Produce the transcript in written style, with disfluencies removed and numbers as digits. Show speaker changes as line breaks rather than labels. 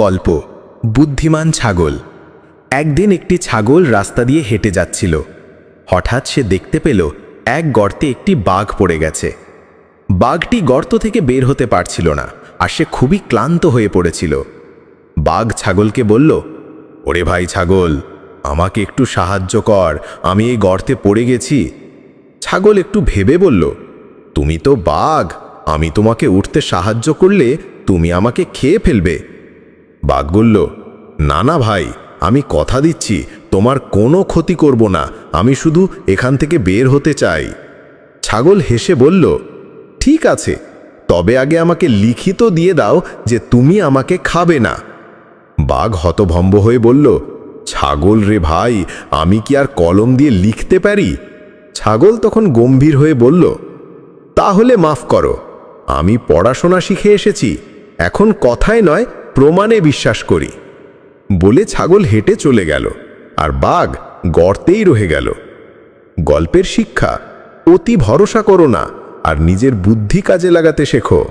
গল্প বুদ্ধিমান ছাগল। একদিন একটি ছাগল রাস্তা দিয়ে হেঁটে যাচ্ছিল। হঠাৎ সে দেখতে পেল এক গর্তে একটি বাঘ পড়ে গেছে। বাঘটি গর্ত থেকে বের হতে পারছিল না, আর সে খুবই ক্লান্ত হয়ে পড়েছিল। বাঘ ছাগলকে বলল, ওরে ভাই ছাগল, আমাকে একটু সাহায্য কর, আমি এই গর্তে পড়ে গেছি। ছাগল একটু ভেবে বলল, তুমি তো বাঘ, আমি তোমাকে উঠতে সাহায্য করলে তুমি আমাকে খেয়ে ফেলবে। বাঘ বলল, না না ভাই, আমি কথা দিচ্ছি তোমার কোনো ক্ষতি করব না, আমি শুধু এখান থেকে বের হতে চাই। ছাগল হেসে বলল, ঠিক আছে, তবে আগে আমাকে লিখিত দিয়ে দাও যে তুমি আমাকে খাবে না। বাঘ হতভম্ব হয়ে বলল, ছাগল রে ভাই, আমি কি আর কলম দিয়ে লিখতে পারি? ছাগল তখন গম্ভীর হয়ে বলল, তাহলে মাফ করো, আমি পড়াশোনা শিখে এসেছি, এখন কথায় নয় প্রমাণে বিশ্বাস করি। বলে ছাগল হেঁটে চলে গেল, আর বাঘ গর্তেই রয়ে গেল। গল্পের শিক্ষা, অতি ভরসা করো না, আর নিজের বুদ্ধি কাজে লাগাতে শেখো।